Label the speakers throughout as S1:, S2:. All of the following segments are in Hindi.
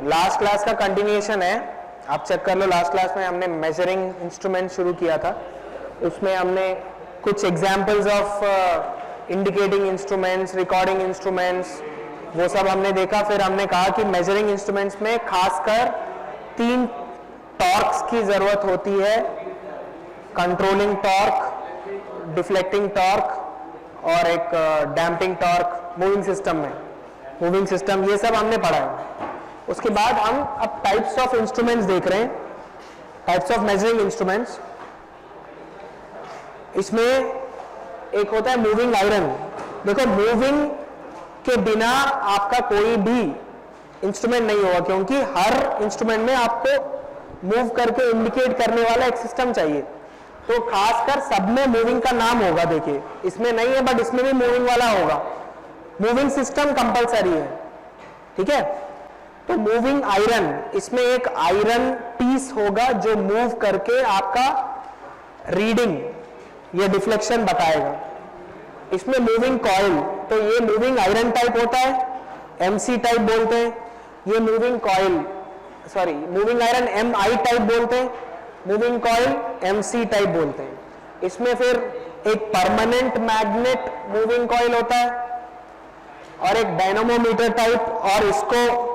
S1: लास्ट क्लास का कंटिन्यूएशन है, आप चेक कर लो। लास्ट क्लास में हमने मेजरिंग इंस्ट्रूमेंट शुरू किया था, उसमें हमने कुछ examples of indicating instruments, recording instruments, वो सब हमने देखा। फिर हमने कहा कि मेजरिंग इंस्ट्रूमेंट्स में खासकर 3 टॉर्क्स की जरूरत होती है, कंट्रोलिंग टॉर्क, डिफ्लेक्टिंग टॉर्क और एक डैम्पिंग टॉर्क मूविंग सिस्टम में। मूविंग सिस्टम ये सब हमने पढ़ा है। उसके बाद हम अब टाइप्स ऑफ इंस्ट्रूमेंट्स देख रहे हैं, टाइप्स ऑफ मेजरिंग इंस्ट्रूमेंट्स। इसमें एक होता है मूविंग आयरन। देखो, मूविंग के बिना आपका कोई भी इंस्ट्रूमेंट नहीं होगा, क्योंकि हर इंस्ट्रूमेंट में आपको मूव करके इंडिकेट करने वाला एक सिस्टम चाहिए। तो खासकर सब में मूविंग का नाम होगा। देखिए, इसमें नहीं है बट इसमें भी मूविंग वाला होगा। मूविंग सिस्टम कंपलसरी है, ठीक है। तो मूविंग आयरन, इसमें एक आयरन पीस होगा जो मूव करके आपका रीडिंग या डिफ्लेक्शन बताएगा। इसमें मूविंग कॉइल, तो ये मूविंग आयरन टाइप होता है, एमसी टाइप बोलते हैं। ये moving coil, sorry moving iron MI type बोलते हैं, मूविंग कॉइल एमसी टाइप बोलते हैं। इसमें फिर एक परमानेंट मैग्नेट मूविंग कॉइल होता है और एक डायनामोमीटर टाइप, और इसको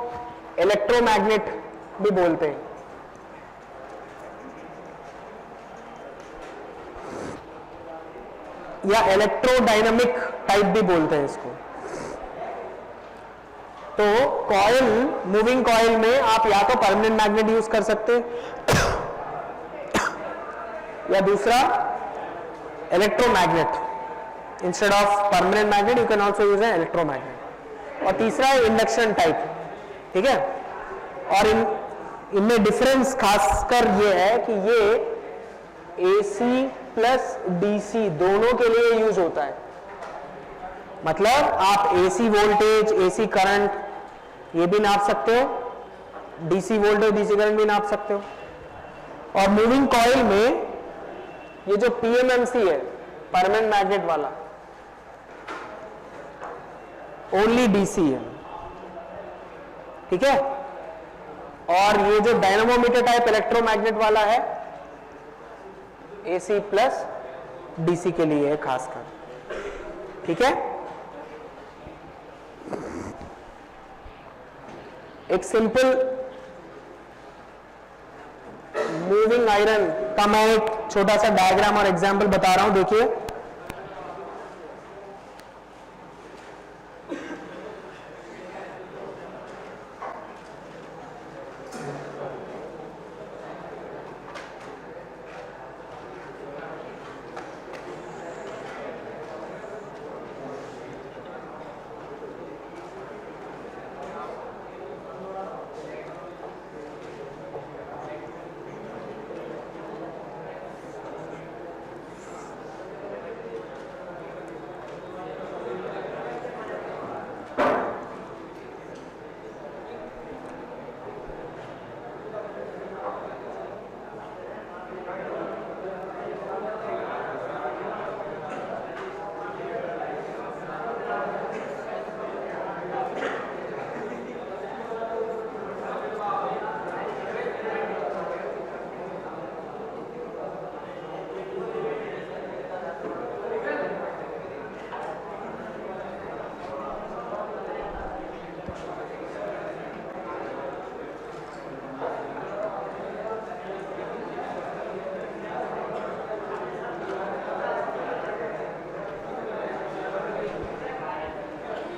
S1: इलेक्ट्रोमैग्नेट भी बोलते हैं। या इलेक्ट्रोडायनामिक टाइप भी बोलते हैं इसको। तो कॉइल, मूविंग कॉइल में आप या तो परमानेंट मैग्नेट यूज कर सकते हैं या दूसरा electromagnet. Instead of permanent magnet you can also use N electromagnet. और तीसरा है इंडक्शन टाइप, ठीक है। और इनमें डिफरेंस खासकर ये है कि ये एसी प्लस डीसी दोनों के लिए यूज होता है। मतलब आप एसी वोल्टेज, एसी करंट ये भी नाप सकते हो, डीसी वोल्टेज, डीसी करंट भी नाप सकते हो। और मूविंग कॉइल में ये जो पीएमएमसी है, परमानेंट मैग्नेट वाला, ओनली डीसी है, ठीक है। और ये जो डायनामोमीटर टाइप इलेक्ट्रोमैग्नेट वाला है, एसी प्लस डीसी के लिए है खासकर, ठीक है। एक सिंपल मूविंग आयरन का मैं एक छोटा सा डायग्राम और एग्जांपल बता रहा हूं, देखिए।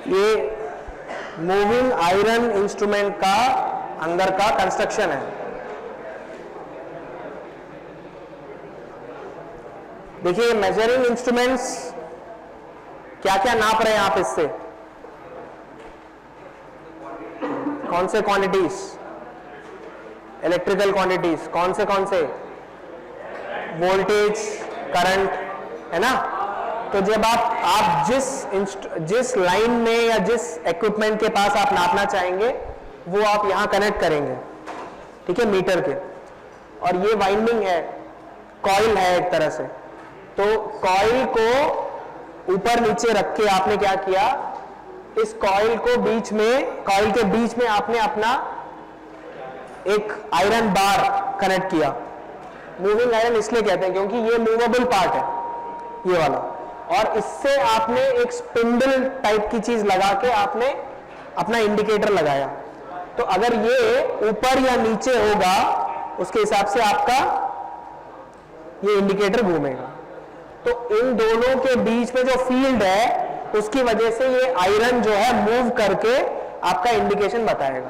S1: ये मूविंग आयरन इंस्ट्रूमेंट का अंदर का कंस्ट्रक्शन है। देखिए, मेजरिंग इंस्ट्रूमेंट्स क्या क्या नाप रहे हैं आप इससे, कौन से क्वांटिटीज, इलेक्ट्रिकल क्वांटिटीज, कौन से वोल्टेज, करंट, है ना। तो जब आप जिस लाइन में या जिस इक्विपमेंट के पास आप नापना चाहेंगे वो आप यहां कनेक्ट करेंगे, ठीक है, मीटर के। और ये वाइंडिंग है, कॉइल है एक तरह से। तो कॉइल को ऊपर नीचे रख के आपने क्या किया, इस कॉइल के बीच में आपने अपना एक आयरन बार कनेक्ट किया। मूविंग आयरन इसलिए कहते हैं क्योंकि ये मूवेबल पार्ट है, ये वाला, और इससे आपने एक स्पिंडल टाइप की चीज लगा के आपने अपना इंडिकेटर लगाया। तो अगर ये ऊपर या नीचे होगा उसके हिसाब से आपका ये इंडिकेटर घूमेगा। तो इन दोनों के बीच में जो फील्ड है उसकी वजह से ये आयरन जो है मूव करके आपका इंडिकेशन बताएगा।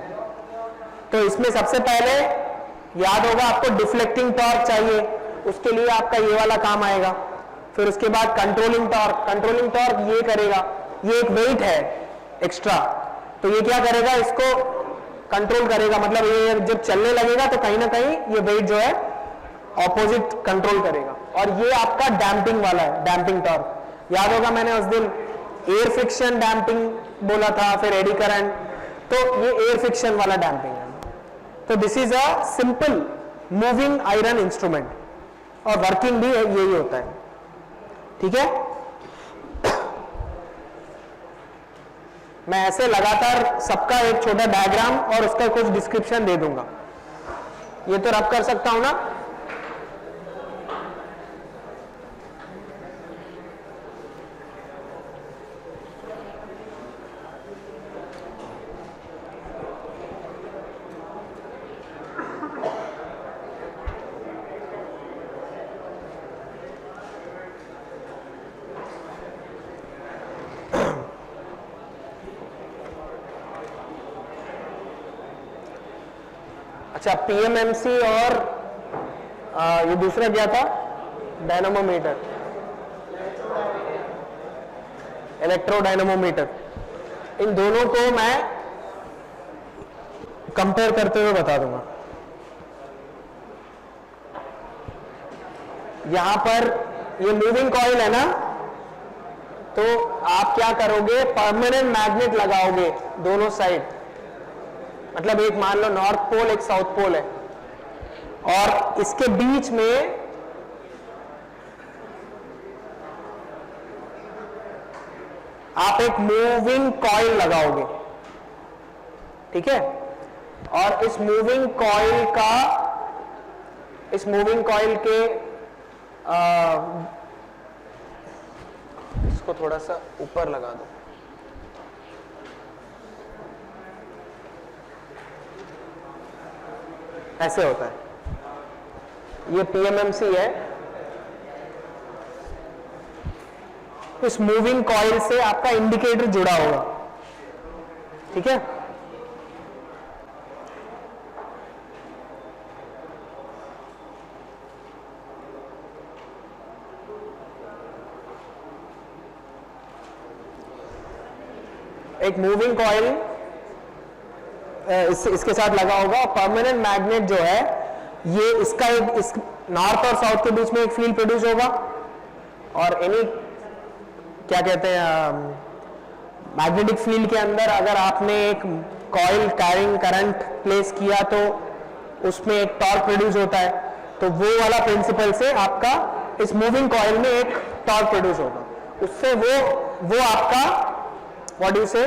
S1: तो इसमें सबसे पहले याद होगा आपको डिफ्लेक्टिंग टॉर्क चाहिए, उसके लिए आपका ये वाला काम आएगा। फिर उसके बाद कंट्रोलिंग टॉर्क, कंट्रोलिंग टॉर्क ये करेगा, ये एक वेट है एक्स्ट्रा, तो ये क्या करेगा, इसको कंट्रोल करेगा, मतलब ये जब चलने लगेगा तो कहीं ना कहीं ये वेट जो है ऑपोजिट कंट्रोल करेगा। और ये आपका डैम्पिंग वाला है, डैम्पिंग टॉर्क। याद होगा मैंने उस दिन एयर फ्रिक्शन डैम्पिंग बोला था, फिर एडी करंट, तो ये एयर फ्रिक्शन वाला डैम्पिंग है। तो this is a simple moving iron instrument, और वर्किंग भी यही होता है। ठीक है, मैं ऐसे लगातार सबका एक छोटा डायग्राम और उसका कुछ डिस्क्रिप्शन दे दूंगा। ये तो रब कर सकता हूं ना। अच्छा, पीएमएमसी और ये दूसरा क्या था, डायनामोमीटर, इलेक्ट्रो डायनामोमीटर, इन दोनों को मैं कंपेयर करते हुए बता दूंगा। यहां पर ये मूविंग कॉइल है ना, तो आप क्या करोगे, परमानेंट मैग्नेट लगाओगे दोनों साइड, मतलब एक मान लो नॉर्थ पोल एक साउथ पोल है, और इसके बीच में आप एक मूविंग कॉइल लगाओगे। ठीक है, और इस मूविंग कॉइल के इसको थोड़ा सा ऊपर लगा दो। ऐसे होता है, ये पीएमएमसी है। इस मूविंग कॉइल से आपका इंडिकेटर जुड़ा होगा। ठीक है, एक मूविंग कॉइल इसके साथ लगा होगा। परमानेंट मैग्नेट जो है ये इसका एक इस नॉर्थ और साउथ के बीच में एक फील्ड प्रोड्यूस होगा, और एनी क्या कहते हैं मैग्नेटिक फील्ड के अंदर अगर आपने एक कॉइल कैरिंग करंट प्लेस किया तो उसमें एक टॉर्क प्रोड्यूस होता है। तो वो वाला प्रिंसिपल से आपका इस मूविंग कॉइल में एक टॉर्क प्रोड्यूस होगा, उससे वो आपका what do say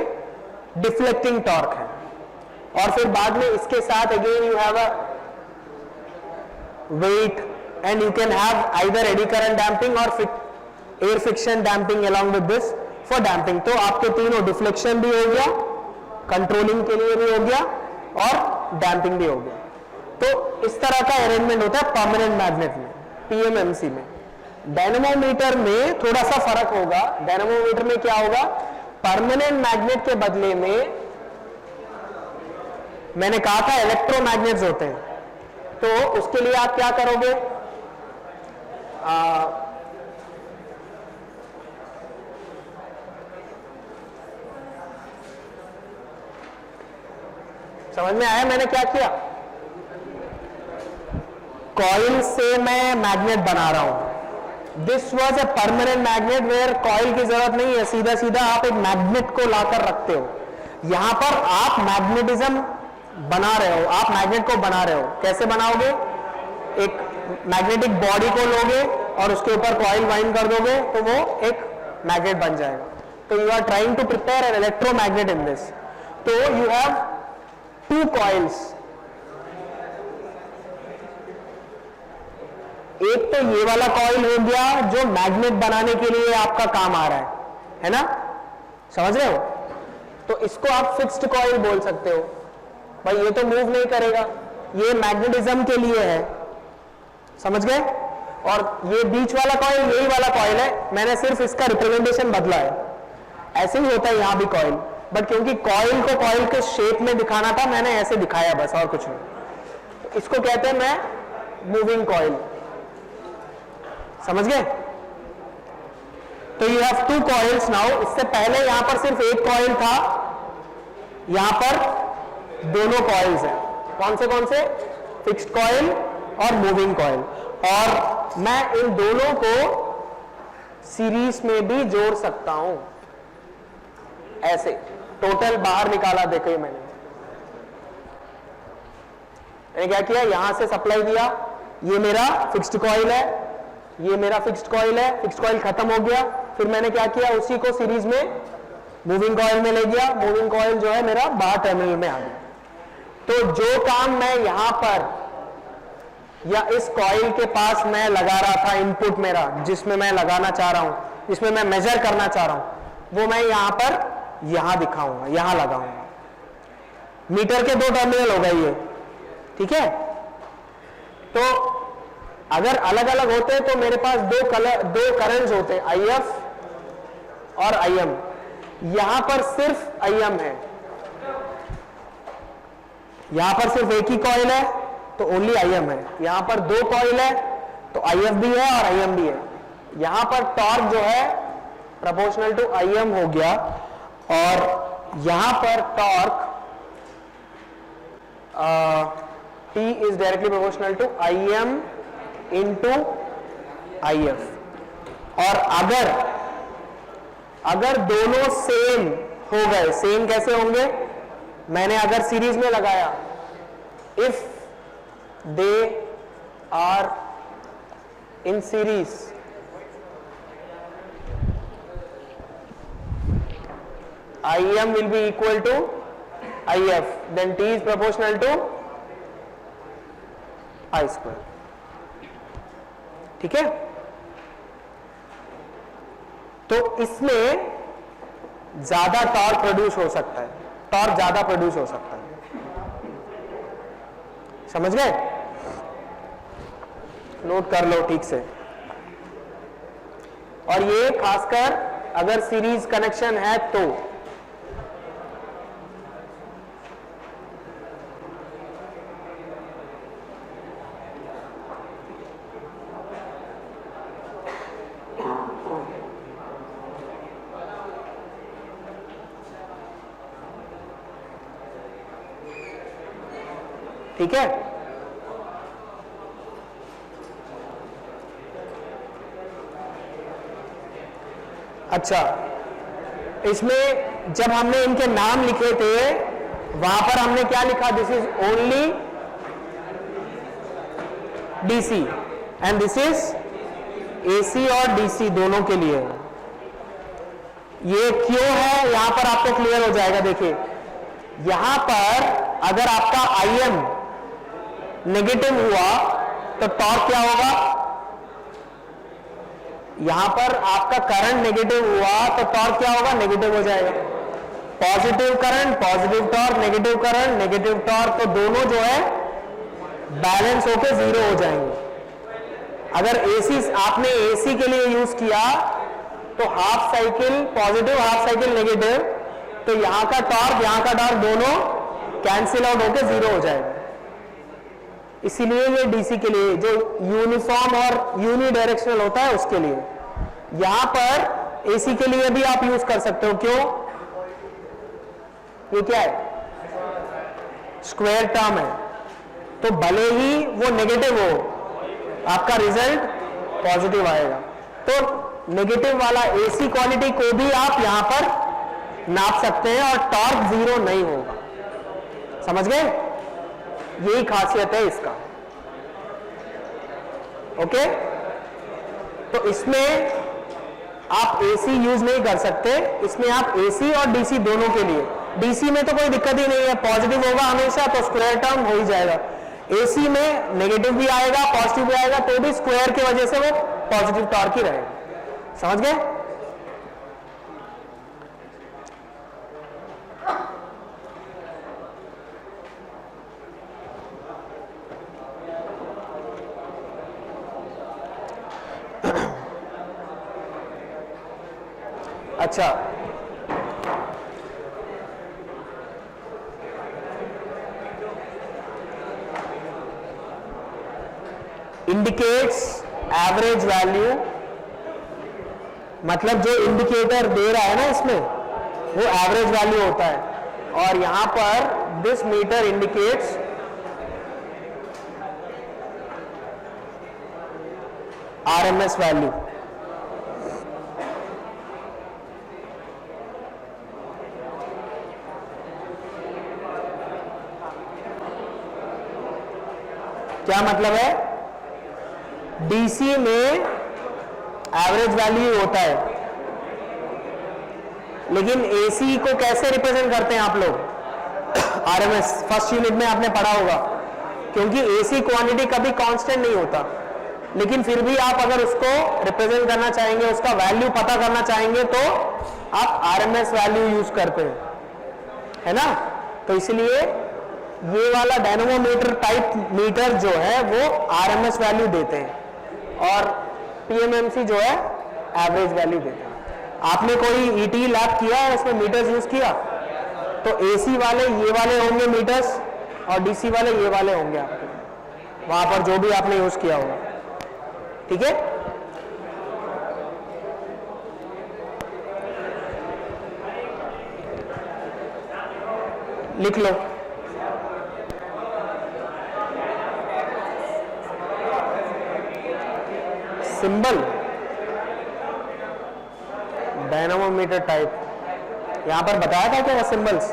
S1: deflecting torque है। और फिर बाद में इसके साथ again you have a weight, and you can have either eddy current damping और air friction damping along with this for damping. तो आपके तीनों, डिफ्लेक्शन भी हो गया, कंट्रोलिंग के लिए भी हो गया, और डैम्पिंग भी हो गया। तो इस तरह का अरेंजमेंट होता है परमानेंट मैग्नेट में, पीएमएमसी में। डायनेमोमीटर में थोड़ा सा फर्क होगा। डायनेमोमीटर में क्या होगा, परमानेंट मैग्नेट के बदले में मैंने कहा था इलेक्ट्रोमैग्नेट्स होते हैं, तो उसके लिए आप क्या करोगे, समझ में आया मैंने क्या किया, कॉइल से मैं मैग्नेट बना रहा हूं। This was a permanent magnet where coil की जरूरत नहीं है, सीधा सीधा आप एक मैग्नेट को लाकर रखते हो। यहां पर आप मैग्नेटिज्म बना रहे हो, आप मैग्नेट को बना रहे हो। कैसे बनाओगे, एक मैग्नेटिक बॉडी को लोगे और उसके ऊपर कॉइल वाइंड कर दोगे तो वो एक मैग्नेट बन जाएगा। तो you are trying to prepare an electromagnet in this. तो यू हैव टू कॉइल्स, एक तो ये वाला कॉइल हो गया जो मैग्नेट बनाने के लिए आपका काम आ रहा है ना, समझ रहे हो? तो इसको आप फिक्स्ड कॉइल बोल सकते हो, भाई ये तो मूव नहीं करेगा, ये मैग्नेटिज्म के लिए है, समझ गए? और ये बीच वाला कॉइल यही वाला कॉइल है, मैंने सिर्फ इसका रिप्रेजेंटेशन बदला है, ऐसे ही होता है यहां भी कॉइल, बट क्योंकि कॉइल को कॉइल के शेप में दिखाना था मैंने ऐसे दिखाया बस, और कुछ नहीं। तो इसको कहते हैं मैं मूविंग कॉइल, समझ गए? तो you have two coils now. इससे पहले यहां पर सिर्फ एक कॉइल था, यहां पर दोनों कॉइल्स हैं। कौन से? फिक्स्ड कॉइल और मूविंग कॉइल। और मैं इन दोनों को सीरीज में भी जोड़ सकता हूं, ऐसे टोटल बाहर निकाला, देखो मैंने क्या किया, यहां से सप्लाई दिया, ये मेरा फिक्स्ड कॉइल है, ये मेरा फिक्स्ड कॉइल है, फिक्स्ड कॉइल खत्म हो गया, फिर मैंने क्या किया, उसी को सीरीज में मूविंग कॉइल में ले गया, मूविंग कॉइल जो है मेरा बाहर टर्मिनल में आ गया। तो जो काम मैं यहां पर या इस कॉइल के पास मैं लगा रहा था, इनपुट मेरा जिसमें मैं लगाना चाह रहा हूं, जिसमें मैं मेजर करना चाह रहा हूं, वो मैं यहां पर यहां दिखाऊंगा, यहां लगाऊंगा। मीटर के दो टर्मिनल हो गए ये, ठीक है? तो अगर अलग अलग होते तो मेरे पास दो करंट्स होते, IF और IM। यहां पर सिर्फ IM है, यहां पर सिर्फ एक ही कॉइल है तो ओनली IM है, यहां पर दो कॉइल है तो IF भी है और IM भी है। यहां पर टॉर्क जो है प्रोपोर्शनल टू IM हो गया, और यहां पर torque T is directly proportional to IM into IF। और अगर दोनों सेम हो गए, सेम कैसे होंगे, मैंने अगर सीरीज में लगाया, if they are in series, IM will be equal to IF, then T is proportional to I square, ठीक है? तो इसमें ज्यादा टॉर्क प्रोड्यूस हो सकता है, टॉर्क ज्यादा प्रोड्यूस हो सकता है, समझ गए? नोट कर लो ठीक से। और ये खासकर अगर सीरीज कनेक्शन है तो ठीक है? अच्छा, इसमें जब हमने इनके नाम लिखे थे वहां पर हमने क्या लिखा, this is only DC and this is AC और DC दोनों के लिए। ये क्यों है यहां पर आपको क्लियर हो जाएगा। देखिए यहां पर अगर आपका IM नेगेटिव हुआ तो टॉर्क क्या होगा, यहां पर आपका करंट नेगेटिव हुआ तो टॉर्क क्या होगा, नेगेटिव हो जाएगा। Positive current positive torque, negative current negative torque, तो दोनों जो है बैलेंस होकर जीरो हो जाएंगे। अगर AC आपने AC के लिए यूज किया तो half cycle positive half cycle negative, तो यहां का टॉर्क दोनों कैंसिल आउट होकर जीरो हो जाएगा। इसीलिए ये DC के लिए जो यूनिफॉर्म और यूनि डायरेक्शनल होता है उसके लिए, यहां पर AC के लिए भी आप यूज कर सकते हो। क्यों, ये क्या है, स्क्वायर टर्म है, तो भले ही वो नेगेटिव हो आपका रिजल्ट पॉजिटिव आएगा। तो नेगेटिव वाला AC क्वालिटी को भी आप यहां पर नाप सकते हैं और टॉर्क जीरो नहीं होगा, समझ गए? यही खासियत है इसका। ओके, तो इसमें आप AC यूज नहीं कर सकते, इसमें आप AC और DC दोनों के लिए। DC में तो कोई दिक्कत ही नहीं है, पॉजिटिव होगा हमेशा तो स्क्वायर टर्म हो ही जाएगा। एसी में नेगेटिव भी आएगा पॉजिटिव भी आएगा तो भी स्क्वायर की वजह से वो पॉजिटिव टॉर्क ही रहेगा। समझ गए? अच्छा, इंडिकेट्स एवरेज वैल्यू, मतलब जो इंडिकेटर दे रहा है ना इसमें वो एवरेज वैल्यू होता है। और यहां पर this meter indicates RMS value. क्या मतलब है? डीसी में एवरेज वैल्यू होता है, लेकिन एसी को कैसे रिप्रेजेंट करते हैं आप लोग? आरएमएस फर्स्ट यूनिट में आपने पढ़ा होगा, क्योंकि एसी क्वांटिटी कभी कांस्टेंट नहीं होता, लेकिन फिर भी आप अगर उसको रिप्रेजेंट करना चाहेंगे, उसका वैल्यू पता करना चाहेंगे तो आप आरएमएस वैल्यू यूज करते हैं, है ना? तो इसलिए ये वाला डायनेमोमीटर टाइप मीटर जो है वो आरएमएस वैल्यू देते हैं और पीएमएमसी जो है एवरेज वैल्यू देते हैं। आपने कोई ईटी लैब किया है, उसमें मीटर्स यूज किया, तो एसी वाले ये वाले होंगे मीटर्स और डीसी वाले ये वाले होंगे आपके, वहां पर जो भी आपने यूज किया होगा। ठीक है? लिख लो। सिंबल डायनामोमीटर टाइप, यहां पर बताया था क्या सिंबल्स?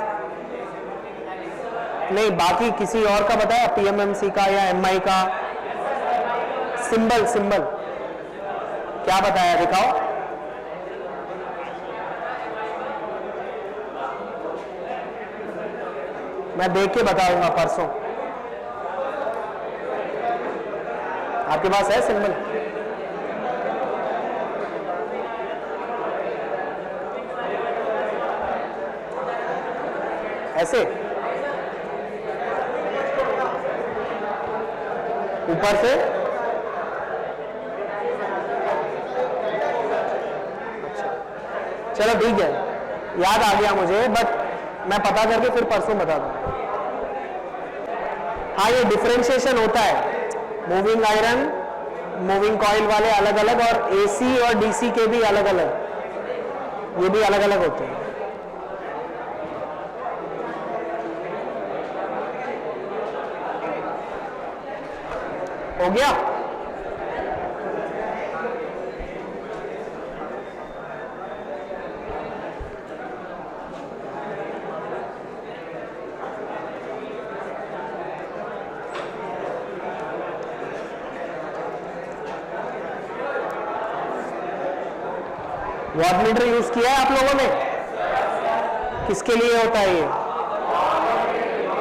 S1: नहीं, बाकी किसी और का बताया, पीएमएमसी का या एमआई का? सिंबल सिंबल क्या बताया, दिखाओ। मैं देख के बताऊंगा परसों। आपके पास है सिंबल? ऐसे ऊपर से? चलो ठीक है, याद आ गया मुझे, बट मैं पता करके फिर परसों बता दूंगा। हाँ, ये डिफरेंशिएशन होता है, मूविंग आयरन मूविंग कॉइल वाले अलग अलग और एसी और डीसी के भी अलग अलग, ये भी अलग अलग होते हैं। हो गया? वॉट मीटर यूज किया है आप लोगों ने? किसके लिए होता है ये?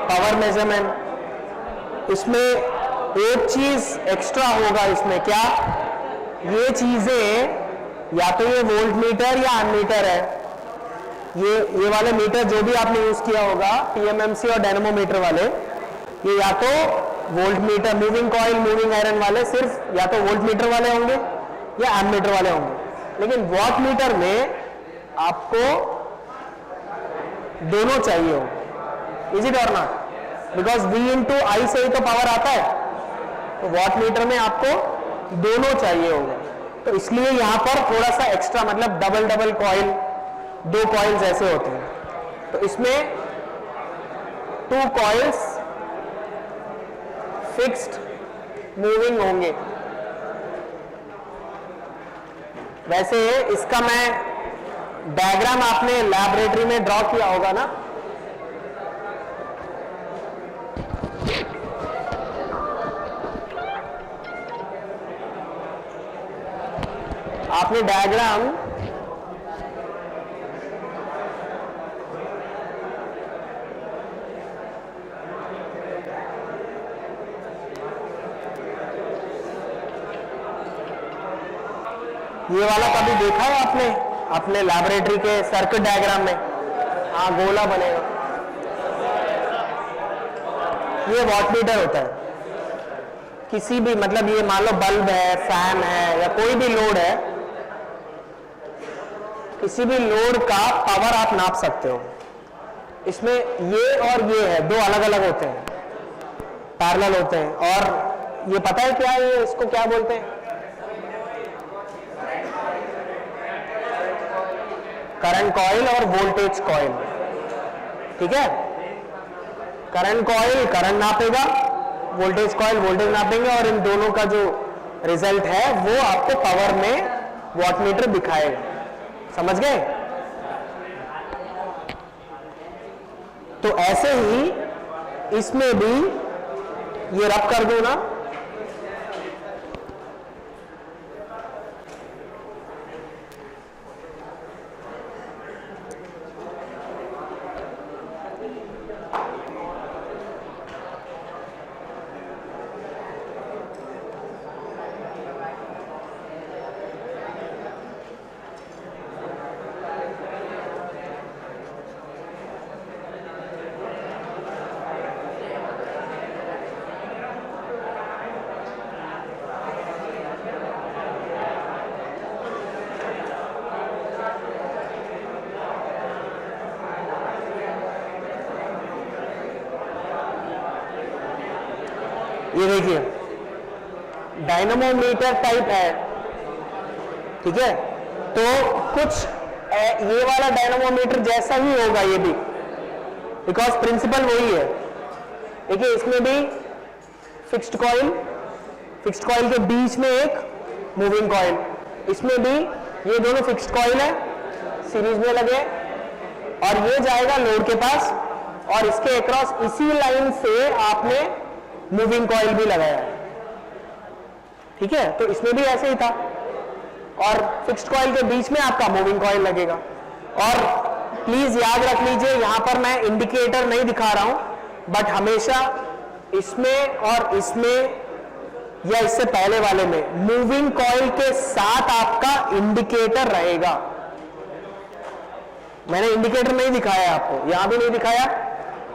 S1: Power measurement. इसमें एक चीज एक्स्ट्रा होगा इसमें, क्या? ये चीजें या तो ये वोल्ट मीटर या एमीटर है, ये वाले मीटर जो भी आपने यूज किया होगा, पीएमएमसी और डायनेमोमीटर वाले, ये या तो volt meter moving coil moving iron वाले सिर्फ या तो वोल्ट मीटर वाले होंगे या एमीटर वाले होंगे, लेकिन वॉट मीटर में आपको दोनों चाहिए हो। इज इट और नॉट? बिकॉज V इंटू आई से ही तो पावर आता है, तो वॉट मीटर में आपको दोनों चाहिए होगा। तो इसलिए यहां पर थोड़ा सा एक्स्ट्रा, मतलब डबल डबल कॉइल, दो कॉइल्स ऐसे होते हैं, तो इसमें 2 कॉइल्स फिक्स्ड मूविंग होंगे। वैसे इसका मैं डायग्राम आपने लैबोरेटरी में ड्रॉ किया होगा ना? आपने डायग्राम ये वाला कभी देखा है आपने अपने लैबोरेटरी के सर्किट डायग्राम में? हाँ, गोला बनेगा। ये वॉटमीटर होता है। किसी भी मतलब ये मान लो बल्ब है, फैन है या कोई भी लोड है, किसी भी लोड का पावर आप नाप सकते हो। इसमें ये और ये है, दो अलग अलग होते हैं, पैरेलल होते हैं। और ये पता है क्या है, ये इसको क्या बोलते हैं? करंट कॉइल और वोल्टेज कॉइल। ठीक है, करंट कॉइल करंट नापेगा, वोल्टेज कॉइल वोल्टेज नापेंगे, और इन दोनों का जो रिजल्ट है वो आपको पावर में वॉटमीटर दिखाएगा। समझ गए? तो ऐसे ही इसमें भी ये रब कर दो ना, ये देखिए डायनामोमीटर टाइप है। ठीक है, तो कुछ ये वाला डायनामोमीटर जैसा ही होगा ये भी, बिकॉज प्रिंसिपल वही है। देखिए इसमें भी फिक्स्ड कॉइल के बीच में एक मूविंग कॉइल, इसमें भी ये दोनों फिक्स्ड कॉइल है, सीरीज में लगे, और ये जाएगा लोड के पास, और इसके अक्रॉस इसी लाइन से आपने मूविंग कॉइल भी लगाया है। ठीक है, तो इसमें भी ऐसे ही था, और फिक्स्ड कॉइल के बीच में आपका मूविंग कॉइल लगेगा। और प्लीज याद रख लीजिए, यहां पर मैं इंडिकेटर नहीं दिखा रहा हूं, बट हमेशा इसमें और इसमें या इससे पहले वाले में मूविंग कॉइल के साथ आपका इंडिकेटर रहेगा। मैंने इंडिकेटर नहीं दिखाया आपको, यहां भी नहीं दिखाया,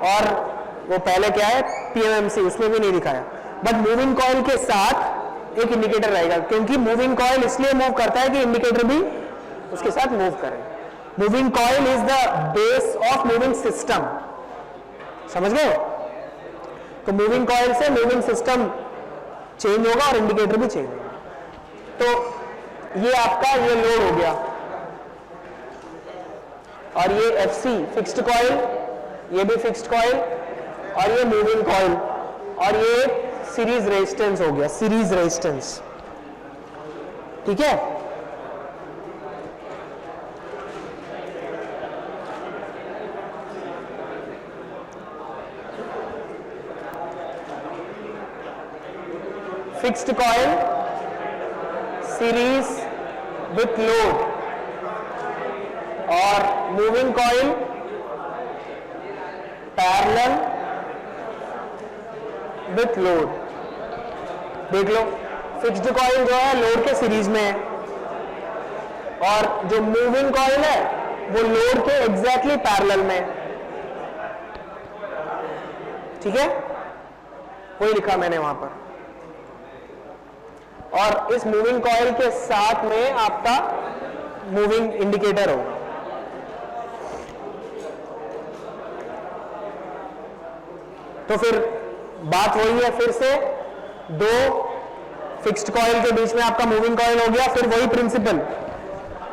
S1: और वो पहले क्या है पीएमएमसी, उसमें भी नहीं दिखाया, बट मूविंग कॉइल के साथ एक इंडिकेटर रहेगा, क्योंकि मूविंग कॉइल इसलिए मूव करता है कि इंडिकेटर भी उसके साथ मूव करे। Moving coil is the base of moving system. समझ गए? तो मूविंग कॉइल से मूविंग सिस्टम चेंज होगा और इंडिकेटर भी चेंज होगा। तो ये आपका ये लोड हो गया, और ये एफसी फिक्स्ड कॉइल, ये भी फिक्स्ड कॉइल, और ये मूविंग कॉइल, और ये सीरीज रेजिस्टेंस हो गया, सीरीज रेजिस्टेंस। ठीक है, fixed coil series with load, और moving coil parallel with load. देख लो, फिक्स्ड कॉइल जो है लोड के सीरीज में है, और जो मूविंग कॉइल है वो लोड के एग्जैक्टली पैरेलल में है। ठीक है, वही लिखा मैंने वहां पर। और इस मूविंग कॉइल के साथ में आपका मूविंग इंडिकेटर होगा। तो फिर बात वही है, फिर से दो फिक्स्ड कॉइल के बीच में आपका मूविंग कॉइल हो गया, फिर वही प्रिंसिपल,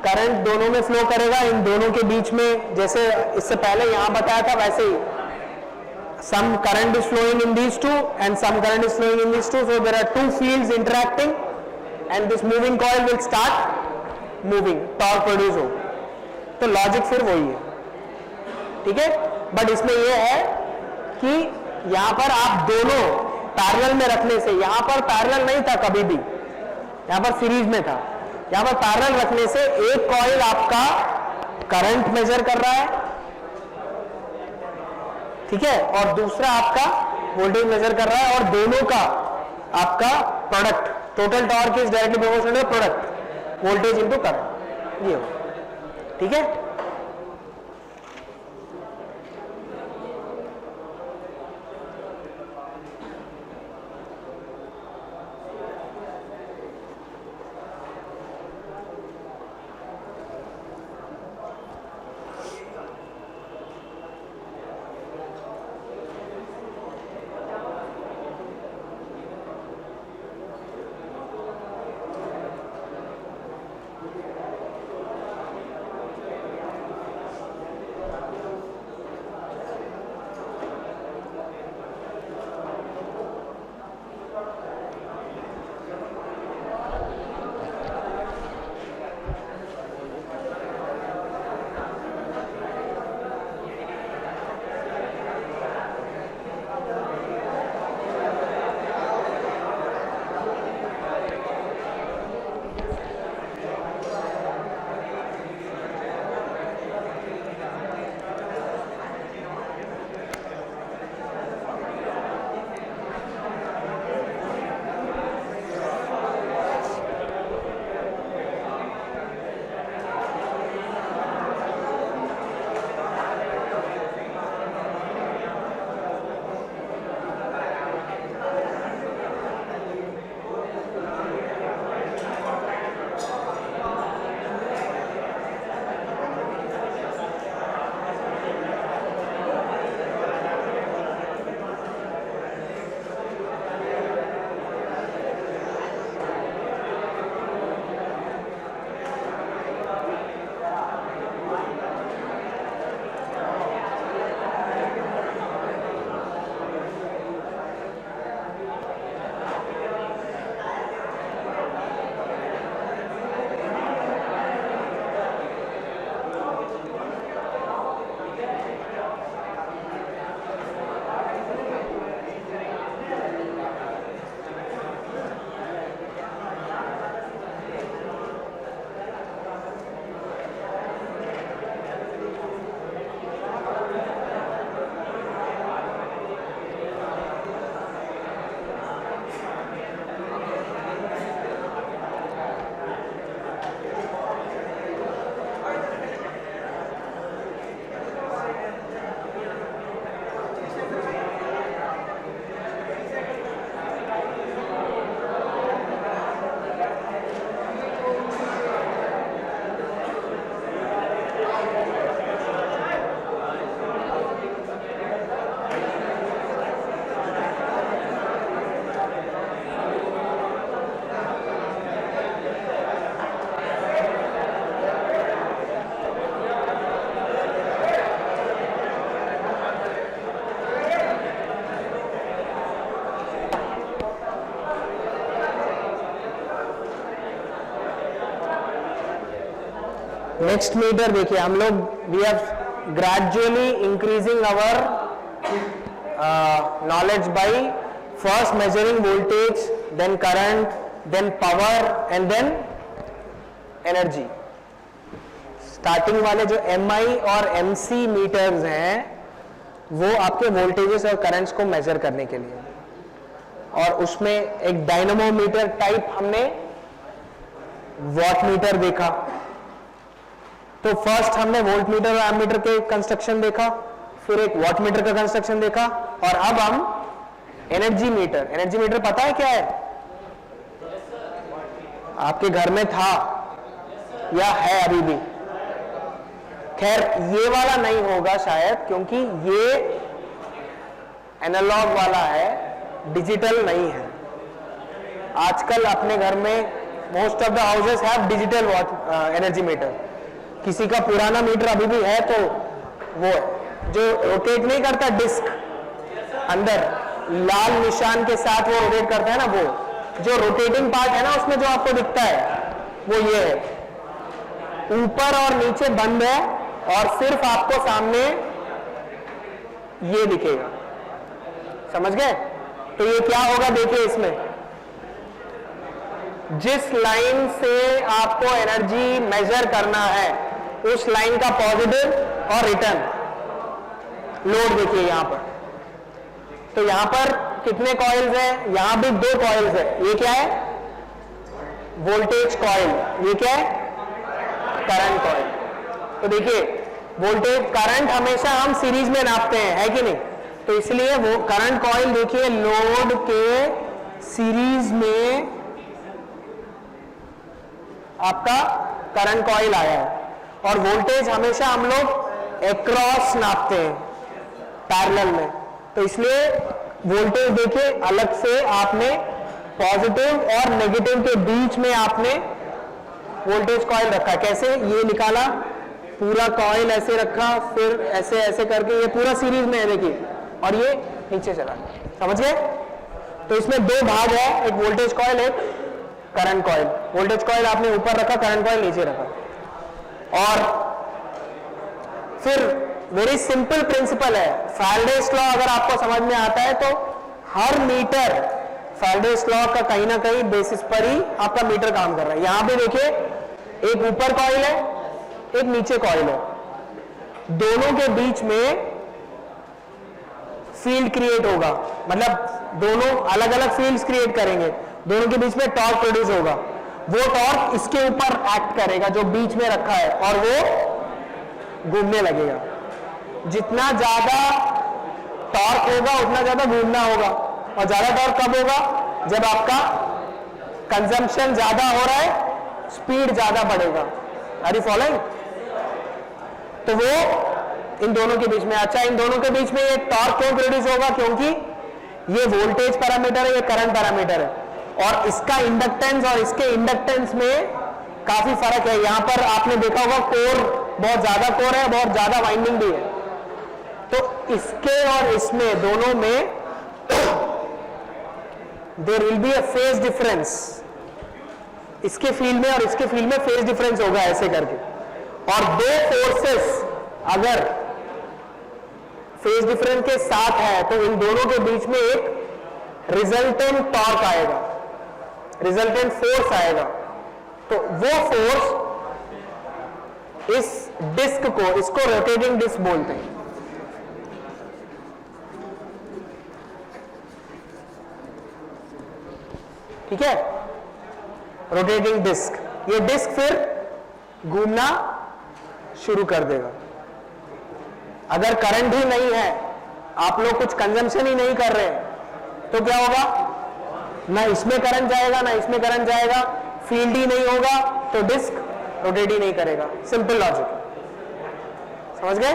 S1: करंट दोनों में फ्लो करेगा, इन दोनों के बीच में, जैसे इससे पहले यहां बताया था वैसे ही, some current is flowing in these two and some current is flowing in these two, so there are two fields interacting and this moving coil will start moving, torque produce हो। तो लॉजिक फिर वही है। ठीक है, बट इसमें यह है कि यहां पर आप दोनों पैरेलल में रखने से, यहां पर पैरेलल नहीं था कभी भी, यहां पर सीरीज में था, यहां पर पैरेलल रखने से एक कॉइल आपका करंट मेजर कर रहा है, ठीक है, और दूसरा आपका वोल्टेज मेजर कर रहा है, और दोनों का आपका product, total torque is directly proportional to product, voltage into current, ये हो। ठीक है, नेक्स्ट मीटर देखिए हम लोग, we have gradually increasing our knowledge by first measuring voltage, then current, then power and then energy. Starting वाले जो MI और MC मीटर्स हैं वो आपके वोल्टेजेस और करंट्स को मेजर करने के लिए, और उसमें एक डायनामोमीटर टाइप हमने वॉट मीटर देखा। तो फर्स्ट हमने वोल्ट मीटर और एमीटर के कंस्ट्रक्शन देखा, फिर एक वॉट मीटर का कंस्ट्रक्शन देखा, और अब हम एनर्जी मीटर। एनर्जी मीटर पता है क्या है? आपके घर में था या है अभी भी? खैर ये वाला नहीं होगा शायद, क्योंकि ये एनालॉग वाला है, डिजिटल नहीं है। आजकल अपने घर में most of the houses have digital energy meter. किसी का पुराना मीटर अभी भी है तो वो जो रोटेट नहीं करता, डिस्क अंदर लाल निशान के साथ वो रोटेट करता है ना, वो जो रोटेटिंग पार्ट है ना उसमें जो आपको दिखता है वो ये है, ऊपर और नीचे बंद है और सिर्फ आपको सामने ये दिखेगा। समझ गए? तो ये क्या होगा देखिए, इसमें जिस लाइन से आपको एनर्जी मेजर करना है उस लाइन का पॉजिटिव और रिटर्न लोड देखिए यहां पर। तो यहां पर कितने कॉइल्स हैं? यहां भी 2 कॉइल्स है। ये क्या है? वोल्टेज कॉइल, ये क्या है? Current coil. तो देखिए वोल्टेज करंट हमेशा हम सीरीज में नापते हैं, है कि नहीं? तो इसलिए वो करंट कॉइल देखिए लोड के सीरीज में आपका करंट कॉइल आया है, और वोल्टेज हमेशा हम लोग एक्रॉस नापते हैं पैरेलल में। तो इसलिए वोल्टेज देखिए अलग से आपने पॉजिटिव और नेगेटिव के बीच में आपने वोल्टेज कॉइल रखा। कैसे? ये निकाला, पूरा कॉइल ऐसे रखा, फिर ऐसे ऐसे करके ये पूरा सीरीज में है देखिए, और ये नीचे चला। समझ गए? तो इसमें दो भाग है, एक वोल्टेज कॉइल, एक करंट कॉइल। वोल्टेज कॉइल आपने ऊपर रखा, करंट कॉइल नीचे रखा। और फिर वेरी सिंपल प्रिंसिपल है, फैराडेज लॉ अगर आपको समझ में आता है तो हर मीटर फैराडेज लॉ का कहीं ना कहीं बेसिस पर ही आपका मीटर काम कर रहा है। यहां पे देखिए एक ऊपर कॉइल है, एक नीचे कॉइल है, दोनों के बीच में फील्ड क्रिएट होगा, मतलब दोनों अलग अलग फील्ड्स क्रिएट करेंगे, दोनों के बीच में टॉर्क प्रोड्यूस होगा। वो टॉर्क इसके ऊपर एक्ट करेगा जो बीच में रखा है, और वो घूमने लगेगा। जितना ज्यादा टॉर्क होगा उतना ज्यादा घूमना होगा, और ज्यादा टॉर्क कब होगा? जब आपका कंजम्पशन ज्यादा हो रहा है, स्पीड ज्यादा बढ़ेगा। Are you following? तो वो इन दोनों के बीच में, अच्छा इन दोनों के बीच में ये टॉर्क क्यों प्रोड्यूस होगा? क्योंकि ये वोल्टेज पैरामीटर है, ये करंट पैरामीटर है, और इसका इंडक्टेंस और इसके इंडक्टेंस में काफी फर्क है। यहां पर आपने देखा होगा कोर, बहुत ज्यादा कोर है, बहुत ज्यादा वाइंडिंग भी है। तो इसके और इसमें दोनों में there will be a phase difference. इसके फील्ड में और इसके फील्ड में फेज डिफरेंस होगा ऐसे करके। और दो फोर्सेस अगर फेज डिफरेंस के साथ है तो इन दोनों के बीच में एक रिजल्टेंट टॉर्क आएगा, रिजल्टेंट फोर्स आएगा। तो वो फोर्स इस डिस्क को, इसको रोटेटिंग डिस्क बोलते हैं। ठीक है, रोटेटिंग डिस्क। ये डिस्क फिर घूमना शुरू कर देगा। अगर करंट ही नहीं है, आप लोग कुछ कंजम्पशन ही नहीं कर रहे हैं, तो क्या होगा? ना इसमें करंट जाएगा ना इसमें करंट जाएगा, फील्ड ही नहीं होगा, तो डिस्क रोटेट ही नहीं करेगा। सिंपल लॉजिक, समझ गए?